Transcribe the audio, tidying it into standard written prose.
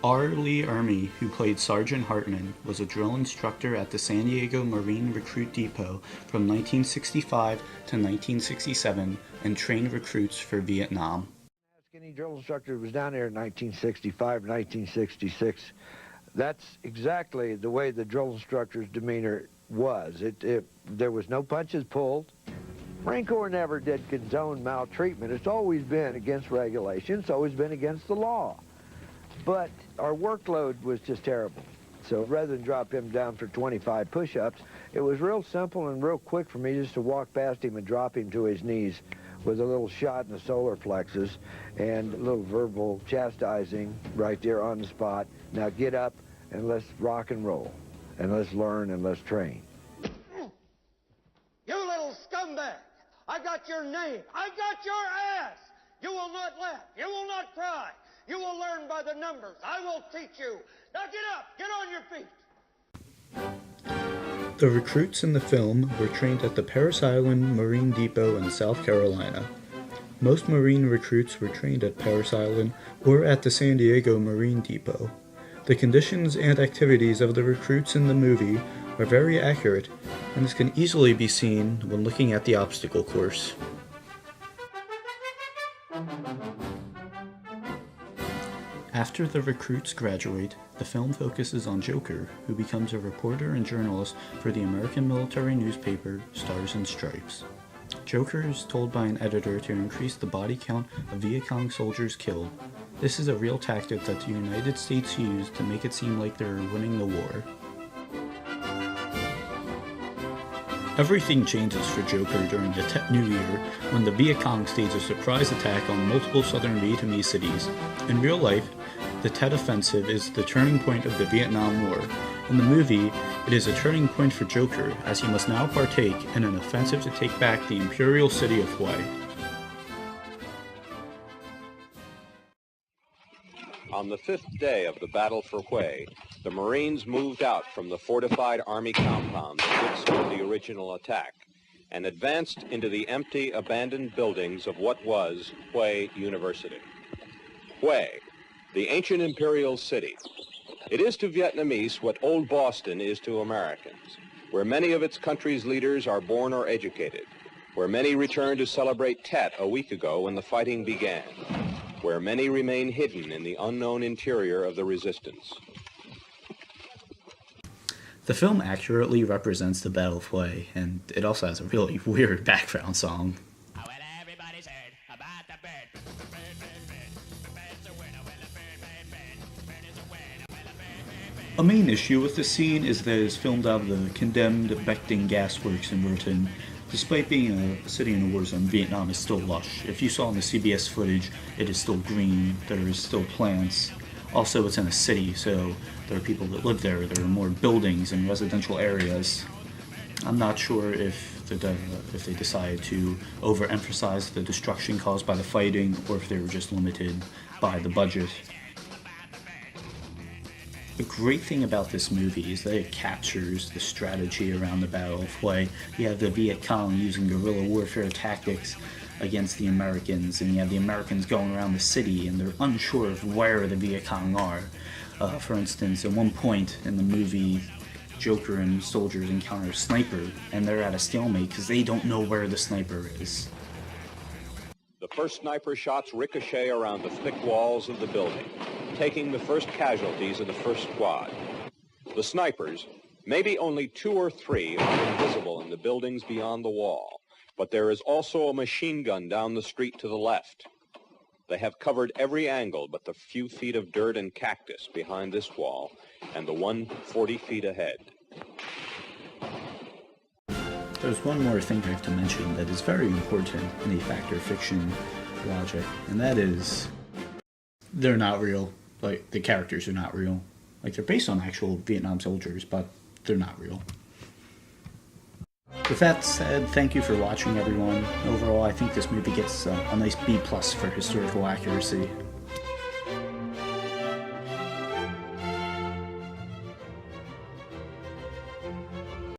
R. Lee Ermey, who played Sergeant Hartman, was a drill instructor at the San Diego Marine Recruit Depot from 1965 to 1967 and trained recruits for Vietnam. Any drill instructor was down there in 1965, 1966. That's exactly the way the drill instructor's demeanor was. There was no punches pulled. Marine Corps never did condone maltreatment. It's always been against regulation. It's always been against the law. But our workload was just terrible. So rather than drop him down for 25 push-ups, it was real simple and real quick for me just to walk past him and drop him to his knees with a little shot in the solar plexus and a little verbal chastising right there on the spot. Now get up and let's rock and roll, and let's learn and let's train. You little scumbag! I got your name. I got your ass! You will not laugh. You will not cry. You will learn by the numbers. I will teach you. Now get up. Get on your feet. The recruits in the film were trained at the Parris Island Marine Depot in South Carolina. Most Marine recruits were trained at Parris Island or at the San Diego Marine Depot. The conditions and activities of the recruits in the movie are very accurate, and this can easily be seen when looking at the obstacle course. After the recruits graduate, the film focuses on Joker, who becomes a reporter and journalist for the American military newspaper Stars and Stripes. Joker is told by an editor to increase the body count of Viet Cong soldiers killed. This is a real tactic that the United States used to make it seem like they're winning the war. Everything changes for Joker during the Tet New Year when the Viet Cong stage a surprise attack on multiple southern Vietnamese cities. In real life, the Tet Offensive is the turning point of the Vietnam War. In the movie, it is a turning point for Joker, as he must now partake in an offensive to take back the imperial city of Hue. On the fifth day of the battle for Hue, the Marines moved out from the fortified Army compound that withstood the original attack and advanced into the empty, abandoned buildings of what was Hue University. Hue, the ancient imperial city. It is to Vietnamese what Old Boston is to Americans, where many of its country's leaders are born or educated, where many returned to celebrate Tet a week ago when the fighting began, where many remain hidden in the unknown interior of the resistance. The film accurately represents the Battle of Hue, and it also has a really weird background song. A main issue with the scene is that it is filmed out of the condemned Bac Ninh Gas Works in Merton. Despite being a city in a war zone, Vietnam is still lush. If you saw in the CBS footage, it is still green, there is still plants. Also, it's in a city, so there are people that live there. There are more buildings and residential areas. I'm not sure if they decided to overemphasize the destruction caused by the fighting, or if they were just limited by the budget. The great thing about this movie is that it captures the strategy around the Battle of Hue. You have the Viet Cong using guerrilla warfare tactics against the Americans, and you have the Americans going around the city and they're unsure of where the Viet Cong are. For instance, at one point in the movie, Joker and soldiers encounter a sniper, and they're at a stalemate because they don't know where the sniper is. The first sniper shots ricochet around the thick walls of the building, taking the first casualties of the first squad. The snipers, maybe only 2 or 3, are invisible in the buildings beyond the wall, but there is also a machine gun down the street to the left. They have covered every angle but the few feet of dirt and cactus behind this wall and the one 40 feet ahead. There's one more thing I have to mention that is very important in the fact or fiction logic, and that is they're not real. Like, the characters are not real. Like, they're based on actual Vietnam soldiers, but they're not real. With that said, thank you for watching, everyone. Overall, I think this movie gets a nice B+ for historical accuracy.